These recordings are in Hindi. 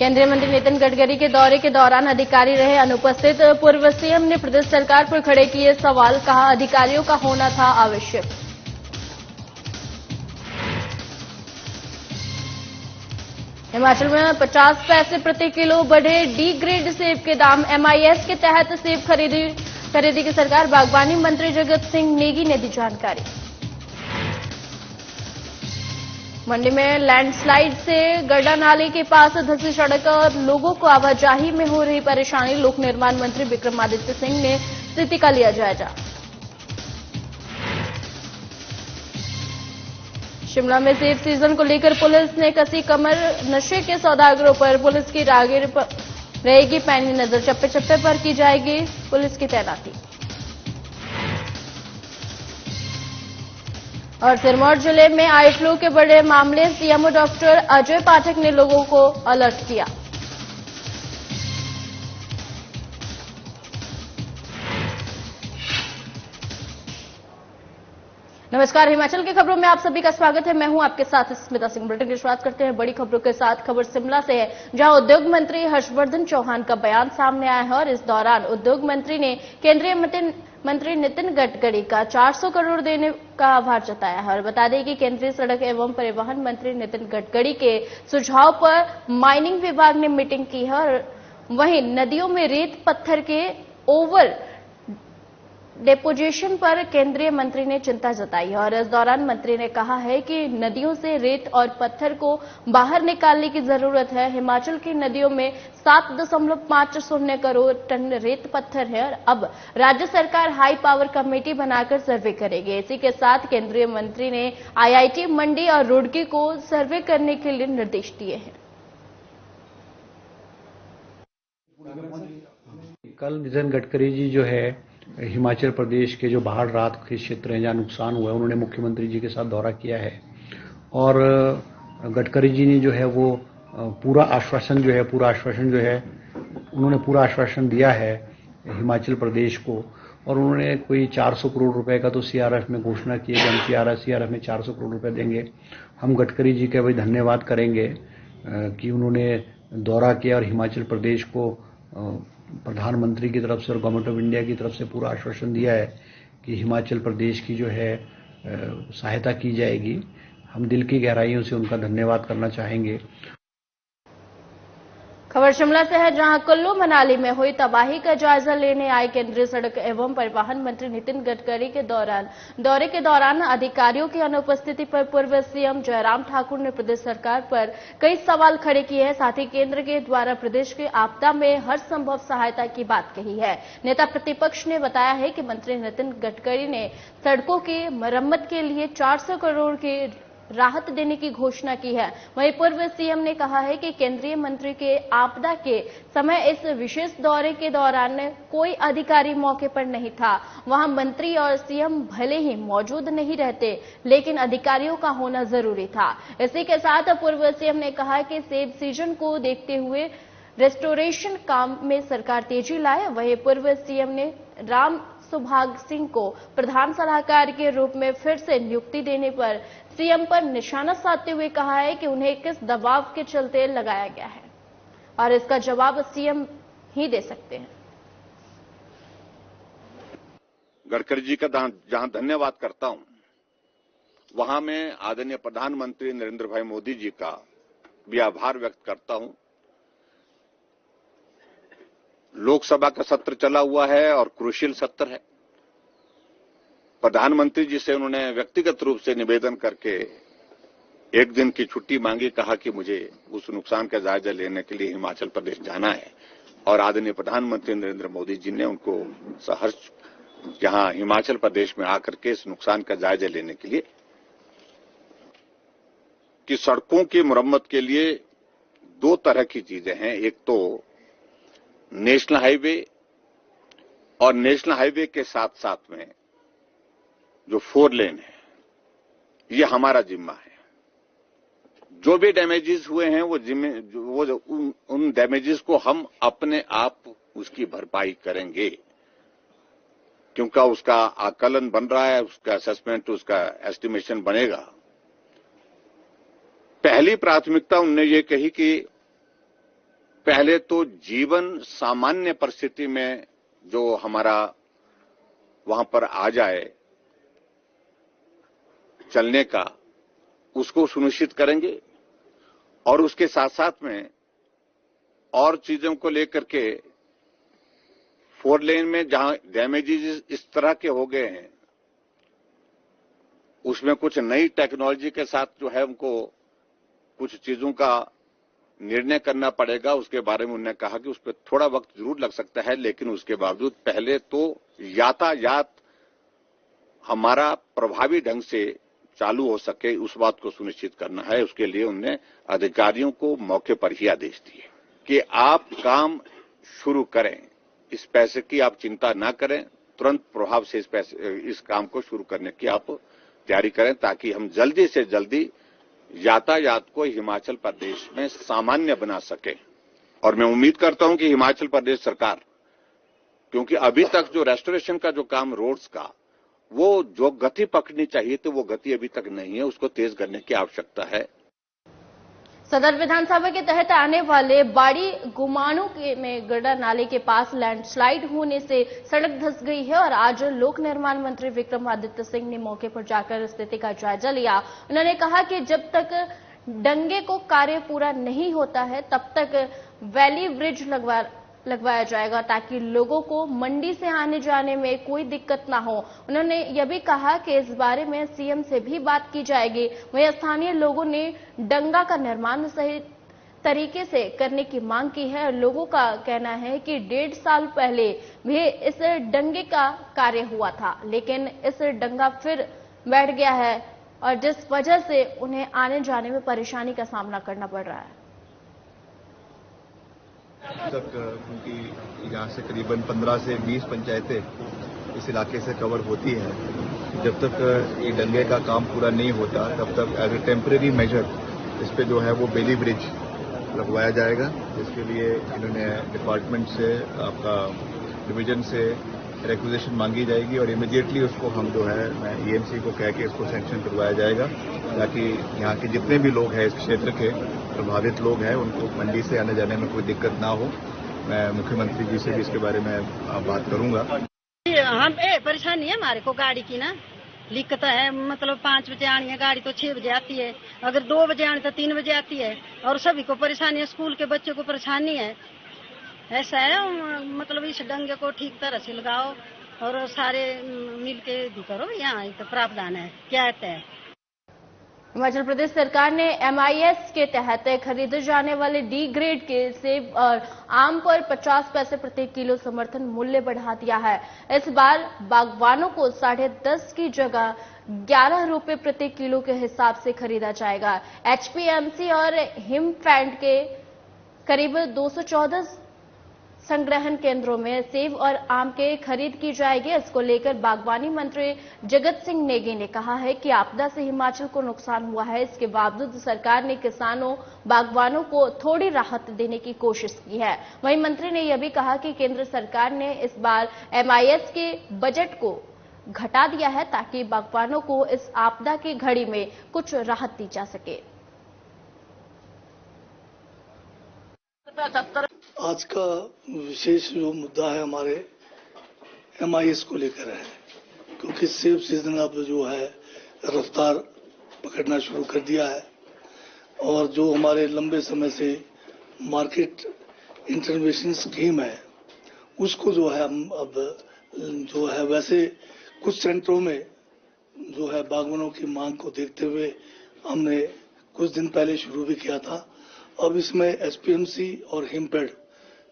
केंद्रीय मंत्री नितिन गडकरी के दौरे के दौरान अधिकारी रहे अनुपस्थित। पूर्व सीएम ने प्रदेश सरकार पर खड़े किए सवाल, कहा अधिकारियों का होना था आवश्यक। हिमाचल में 50 पैसे प्रति किलो बढ़े डी ग्रेड सेब के दाम। एमआईएस के तहत सेब खरीदी की सरकार। बागवानी मंत्री जगत सिंह नेगी ने दी जानकारी। मंडी में लैंडस्लाइड से गड्ढा नाले के पास धंसी सड़क और लोगों को आवाजाही में हो रही परेशानी। लोक निर्माण मंत्री विक्रमादित्य सिंह ने स्थिति का लिया जायजा। शिमला में सेब सीजन को लेकर पुलिस ने कसी कमर। नशे के सौदागरों पर पुलिस की रागिर रहेगी पैनी नजर। चप्पे चप्पे पर की जाएगी पुलिस की तैनाती। और सिरमौर जिले में आई फ्लू के बड़े मामले। सीएमओ डॉक्टर अजय पाठक ने लोगों को अलर्ट किया। नमस्कार, हिमाचल की खबरों में आप सभी का स्वागत है। मैं हूं आपके साथ स्मिता सिंह। बुलेटिन की शुरुआत करते हैं बड़ी खबरों के साथ। खबर शिमला से है, जहां उद्योग मंत्री हर्षवर्धन चौहान का बयान सामने आया है और इस दौरान उद्योग मंत्री ने केंद्रीय मंत्री नितिन गडकरी का 400 करोड़ देने का आभार जताया है। और बता दें कि केंद्रीय सड़क एवं परिवहन मंत्री नितिन गडकरी के सुझाव पर माइनिंग विभाग ने मीटिंग की है और वहीं नदियों में रेत पत्थर के ओवर डेपोजिशन पर केंद्रीय मंत्री ने चिंता जताई है। और इस दौरान मंत्री ने कहा है कि नदियों से रेत और पत्थर को बाहर निकालने की जरूरत है। हिमाचल की नदियों में 7.50 करोड़ टन रेत पत्थर है और अब राज्य सरकार हाई पावर कमेटी बनाकर सर्वे करेगी। इसी के साथ केंद्रीय मंत्री ने आईआईटी मंडी और रुड़की को सर्वे करने के लिए निर्देश दिए हैं। कल नितिन गडकरी जी जो है हिमाचल प्रदेश के जो बाढ़ राहत के क्षेत्र हैं जहाँ नुकसान हुआ है, उन्होंने मुख्यमंत्री जी के साथ दौरा किया है और गडकरी जी ने जो है वो पूरा आश्वासन जो है उन्होंने पूरा आश्वासन दिया है हिमाचल प्रदेश को। और उन्होंने कोई 400 करोड़ रुपए का तो सीआरएफ में घोषणा की है कि हम सीआरएफ में 400 करोड़ रुपए देंगे। हम गडकरी जी का भी धन्यवाद करेंगे कि उन्होंने दौरा किया और हिमाचल प्रदेश को प्रधानमंत्री की तरफ से और गवर्नमेंट ऑफ इंडिया की तरफ से पूरा आश्वासन दिया है कि हिमाचल प्रदेश की जो है सहायता की जाएगी। हम दिल की गहराइयों से उनका धन्यवाद करना चाहेंगे। खबर शिमला से है, जहां कुल्लू मनाली में हुई तबाही का जायजा लेने आए केंद्रीय सड़क एवं परिवहन मंत्री नितिन गडकरी के दौरे के दौरान अधिकारियों की अनुपस्थिति पर पूर्व सीएम जयराम ठाकुर ने प्रदेश सरकार पर कई सवाल खड़े किए हैं। साथ ही केंद्र के द्वारा प्रदेश की आपदा में हर संभव सहायता की बात कही है। नेता प्रतिपक्ष ने बताया है कि मंत्री नितिन गडकरी ने सड़कों की मरम्मत के लिए 400 करोड़ की राहत देने की घोषणा की है। वहीं पूर्व सीएम ने कहा है कि केंद्रीय मंत्री के आपदा के समय इस विशेष दौरे के दौरान कोई अधिकारी मौके पर नहीं था। वहां मंत्री और सीएम भले ही मौजूद नहीं रहते, लेकिन अधिकारियों का होना जरूरी था। इसी के साथ पूर्व सीएम ने कहा कि सेब सीजन को देखते हुए रेस्टोरेशन काम में सरकार तेजी लाए। वहीं पूर्व सीएम ने राम सुभाग सिंह को प्रधान सलाहकार के रूप में फिर से नियुक्ति देने पर सीएम पर निशाना साधते हुए कहा है कि उन्हें किस दबाव के चलते लगाया गया है और इसका जवाब सीएम ही दे सकते हैं। गडकरी जी का जहां धन्यवाद करता हूं, वहां मैं आदरणीय प्रधानमंत्री नरेंद्र भाई मोदी जी का भी आभार व्यक्त करता हूं। लोकसभा का सत्र चला हुआ है और क्रूशियल सत्र है। प्रधानमंत्री जी से उन्होंने व्यक्तिगत रूप से निवेदन करके एक दिन की छुट्टी मांगी, कहा कि मुझे उस नुकसान का जायजा लेने के लिए हिमाचल प्रदेश जाना है। और आदरणीय प्रधानमंत्री नरेंद्र मोदी जी ने उनको सहर्ष यहां हिमाचल प्रदेश में आकर के इस नुकसान का जायजा लेने के लिए कि सड़कों की मरम्मत के लिए दो तरह की चीजें हैं। एक तो नेशनल हाईवे और नेशनल हाईवे के साथ साथ में जो 4 लेन है, ये हमारा जिम्मा है। जो भी डैमेजेस हुए हैं उन डैमेजेस को हम अपने आप उसकी भरपाई करेंगे, क्योंकि उसका आकलन बन रहा है, उसका असेसमेंट, उसका एस्टिमेशन बनेगा। पहली प्राथमिकता उन्होंने ये कही कि पहले तो जीवन सामान्य परिस्थिति में जो हमारा वहां पर आ जाए चलने का, उसको सुनिश्चित करेंगे और उसके साथ साथ में और चीजों को लेकर के 4 लेन में जहां डैमेजेस इस तरह के हो गए हैं, उसमें कुछ नई टेक्नोलॉजी के साथ जो है उनको कुछ चीजों का निर्णय करना पड़ेगा। उसके बारे में उन्होंने कहा कि उस पर थोड़ा वक्त जरूर लग सकता है, लेकिन उसके बावजूद पहले तो यातायात हमारा प्रभावी ढंग से चालू हो सके, उस बात को सुनिश्चित करना है। उसके लिए उन्होंने अधिकारियों को मौके पर ही आदेश दिए कि आप काम शुरू करें, इस पैसे की आप चिंता ना करें, तुरंत प्रभाव से इस काम को शुरू करने की आप तैयारी करें, ताकि हम जल्दी से जल्दी यातायात को हिमाचल प्रदेश में सामान्य बना सके। और मैं उम्मीद करता हूं कि हिमाचल प्रदेश सरकार, क्योंकि अभी तक जो रेस्टोरेशन का जो काम रोड्स का, वो जो गति पकड़नी चाहिए तो वो गति अभी तक नहीं है, उसको तेज करने की आवश्यकता है। सदर विधानसभा के तहत आने वाले बाड़ी गुमानू में गड्ढा नाले के पास लैंडस्लाइड होने से सड़क धंस गई है और आज लोक निर्माण मंत्री विक्रमादित्य सिंह ने मौके पर जाकर स्थिति का जायजा लिया। उन्होंने कहा कि जब तक डंगे को कार्य पूरा नहीं होता है तब तक वैली ब्रिज लगवाया जाएगा ताकि लोगों को मंडी से आने जाने में कोई दिक्कत ना हो। उन्होंने यह भी कहा कि इस बारे में सीएम से भी बात की जाएगी। वहीं स्थानीय लोगों ने डंगा का निर्माण सही तरीके से करने की मांग की है। लोगों का कहना है कि 1.5 साल पहले भी इस डंगे का कार्य हुआ था, लेकिन इस डंगा फिर बैठ गया है और जिस वजह से उन्हें आने जाने में परेशानी का सामना करना पड़ रहा है। तक क्योंकि यहाँ से करीबन 15 से 20 पंचायतें इस इलाके से कवर होती हैं, जब तक ये डंगे का काम पूरा नहीं होता तब तक एज ए टेम्परेरी मेजर इस पे जो है वो बेली ब्रिज लगवाया जाएगा। इसके लिए इन्होंने डिपार्टमेंट से, आपका डिवीजन से रिक्वेजिशन मांगी जाएगी और इमीडिएटली उसको हम जो है मैं ईएमसी को कह के इसको सैंक्शन करवाया जाएगा, ताकि यहाँ के जितने भी लोग हैं इस क्षेत्र के प्रभावित लोग हैं उनको मंडी से आने जाने में कोई दिक्कत ना हो। मैं मुख्यमंत्री जी से भी इसके बारे में बात करूंगा। हम परेशानी है हमारे को गाड़ी की ना, दिक्कत है। मतलब 5 बजे आनी है गाड़ी तो 6 बजे आती है, अगर 2 बजे आनी तो 3 बजे आती है और सभी को परेशानी है, स्कूल के बच्चों को परेशानी है। ऐसा है, मतलब इस डंगे को ठीक तरह से लगाओ और सारे मिल के भी करो। यहाँ तो प्रावधान है, क्या कहते हैं। हिमाचल प्रदेश सरकार ने MIS के तहत खरीदे जाने वाले डी ग्रेड के सेब और आम पर 50 पैसे प्रति किलो समर्थन मूल्य बढ़ा दिया है। इस बार बागवानों को 10.5 की जगह 11 रुपए प्रति किलो के हिसाब से खरीदा जाएगा। HPMC और हिमफेड के करीब 214 संग्रहण केंद्रों में सेब और आम के खरीद की जाएगी। इसको लेकर बागवानी मंत्री जगत सिंह नेगी ने कहा है कि आपदा से हिमाचल को नुकसान हुआ है, इसके बावजूद सरकार ने किसानों बागवानों को थोड़ी राहत देने की कोशिश की है। वहीं मंत्री ने यह भी कहा कि केंद्र सरकार ने इस बार MIS के बजट को घटा दिया है ताकि बागवानों को इस आपदा की घड़ी में कुछ राहत दी जा सके। आज का विशेष जो मुद्दा है हमारे MIS को लेकर है, क्योंकि सेब सीजन अब जो है रफ्तार पकड़ना शुरू कर दिया है और जो हमारे लंबे समय से मार्केट इंटरवेंशन स्कीम है उसको जो है हम अब जो है वैसे कुछ सेंटरों में जो है बागवानों की मांग को देखते हुए हमने कुछ दिन पहले शुरू भी किया था। अब इसमें HPMC और हिमफेड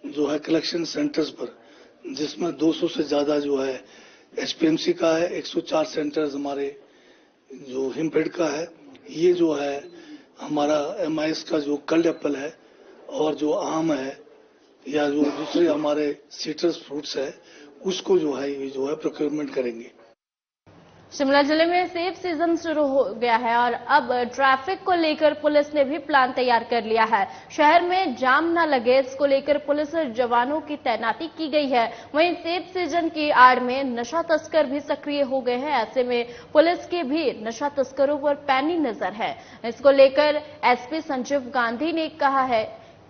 जो है कलेक्शन सेंटर्स पर, जिसमें 200 से ज्यादा जो है HPMC का है, 104 सेंटर्स हमारे जो हिमफेड का है, ये जो है हमारा MIS का जो कल्ड एप्पल है और जो आम है या जो दूसरे हमारे सिट्रस फ्रूट्स है उसको जो है ये जो है प्रोक्योरमेंट करेंगे। शिमला जिले में सेब सीजन शुरू हो गया है और अब ट्रैफिक को लेकर पुलिस ने भी प्लान तैयार कर लिया है। शहर में जाम न लगे, इसको लेकर पुलिस जवानों की तैनाती की गई है। वहीं सेब सीजन की आड़ में नशा तस्कर भी सक्रिय हो गए हैं। ऐसे में पुलिस की भी नशा तस्करों पर पैनी नजर है। इसको लेकर SP संजीव गांधी ने कहा है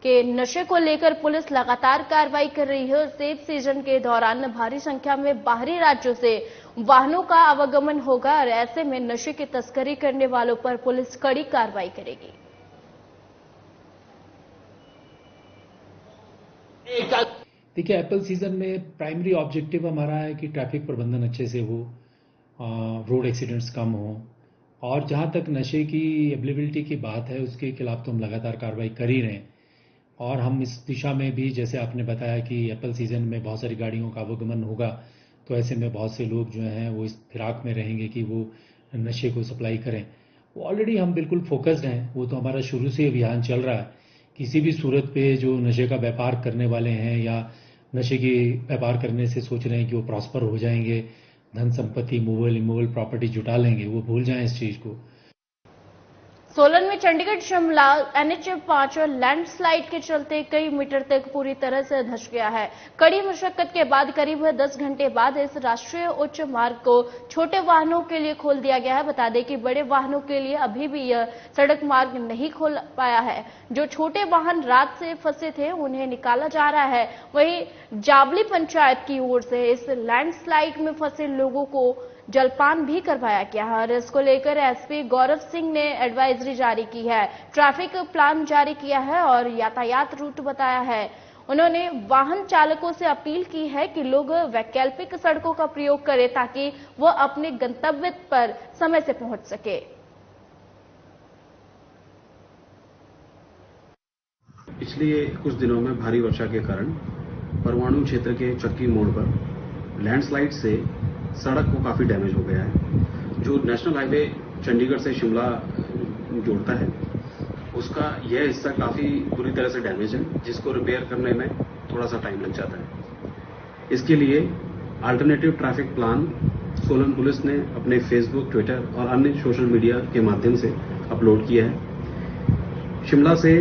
कि नशे को लेकर पुलिस लगातार कार्रवाई कर रही है और सेब सीजन के दौरान भारी संख्या में बाहरी राज्यों से वाहनों का आवागमन होगा और ऐसे में नशे की तस्करी करने वालों पर पुलिस कड़ी कार्रवाई करेगी। देखिए, एप्पल सीजन में प्राइमरी ऑब्जेक्टिव हमारा है कि ट्रैफिक प्रबंधन अच्छे से हो, रोड एक्सीडेंट्स कम हो, और जहां तक नशे की अवेलेबिलिटी की बात है उसके खिलाफ तो हम लगातार कार्रवाई कर ही रहे हैं। और हम इस दिशा में भी, जैसे आपने बताया कि एप्पल सीजन में बहुत सारी गाड़ियों का आवागमन होगा, तो ऐसे में बहुत से लोग जो हैं वो इस फिराक में रहेंगे कि वो नशे को सप्लाई करें। वो ऑलरेडी हम बिल्कुल फोकस्ड हैं, वो तो हमारा शुरू से अभियान चल रहा है। किसी भी सूरत पे जो नशे का व्यापार करने वाले हैं या नशे की व्यापार करने से सोच रहे हैं कि वो प्रॉस्पर हो जाएंगे, धन संपत्ति, मूवेबल इमूवेबल प्रॉपर्टी जुटा लेंगे, वो भूल जाएं इस चीज को। सोलन में चंडीगढ़ शिमला NH5 लैंडस्लाइड के चलते कई मीटर तक पूरी तरह से धंस गया है। कड़ी मशक्कत के बाद करीब 10 घंटे बाद इस राष्ट्रीय उच्च मार्ग को छोटे वाहनों के लिए खोल दिया गया है। बता दें कि बड़े वाहनों के लिए अभी भी यह सड़क मार्ग नहीं खोल पाया है। जो छोटे वाहन रात से फंसे थे उन्हें निकाला जा रहा है। वहीं जाबली पंचायत की ओर से इस लैंडस्लाइड में फंसे लोगों को जलपान भी करवाया गया है और इसको लेकर एसपी गौरव सिंह ने एडवाइजरी जारी की है, ट्रैफिक प्लान जारी किया है और यातायात रूट बताया है। उन्होंने वाहन चालकों से अपील की है कि लोग वैकल्पिक सड़कों का प्रयोग करें ताकि वो अपने गंतव्य पर समय से पहुंच सके। पिछले कुछ दिनों में भारी वर्षा के कारण परमाणु क्षेत्र के चक्की मोड़ पर लैंडस्लाइड से सड़क को काफी डैमेज हो गया है। जो नेशनल हाईवे चंडीगढ़ से शिमला जोड़ता है उसका यह हिस्सा काफी बुरी तरह से डैमेज है, जिसको रिपेयर करने में थोड़ा सा टाइम लग जाता है। इसके लिए alternative traffic plan Solan police ने अपने फेसबुक, ट्विटर और अन्य सोशल मीडिया के माध्यम से अपलोड किया है। शिमला से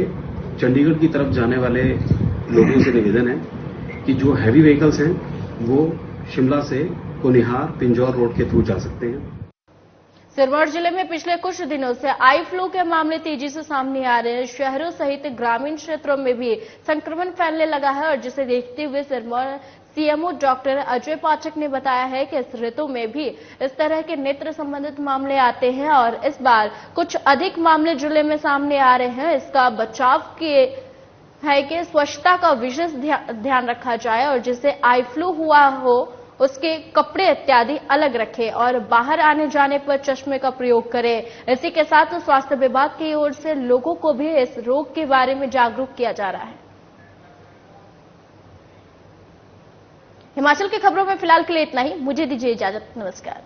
चंडीगढ़ की तरफ जाने वाले लोगों से निवेदन है कि जो हैवी व्हीकल्स हैं वो शिमला से कुनिहार पिंजौर रोड के थ्रू जा सकते हैं। सिरमौर जिले में पिछले कुछ दिनों से आई फ्लू के मामले तेजी से सामने आ रहे हैं। शहरों सहित ग्रामीण क्षेत्रों में भी संक्रमण फैलने लगा है और जिसे देखते हुए सिरमौर सीएमओ डॉक्टर अजय पाठक ने बताया है कि इस ऋतु में भी इस तरह के नेत्र संबंधित मामले आते हैं और इस बार कुछ अधिक मामले जिले में सामने आ रहे हैं। इसका बचाव के है कि स्वच्छता का विशेष ध्यान रखा जाए और जिसे आई फ्लू हुआ हो उसके कपड़े इत्यादि अलग रखें और बाहर आने जाने पर चश्मे का प्रयोग करें। इसी के साथ स्वास्थ्य विभाग की ओर से लोगों को भी इस रोग के बारे में जागरूक किया जा रहा है। हिमाचल की खबरों में फिलहाल के लिए इतना ही। मुझे दीजिए इजाजत। नमस्कार।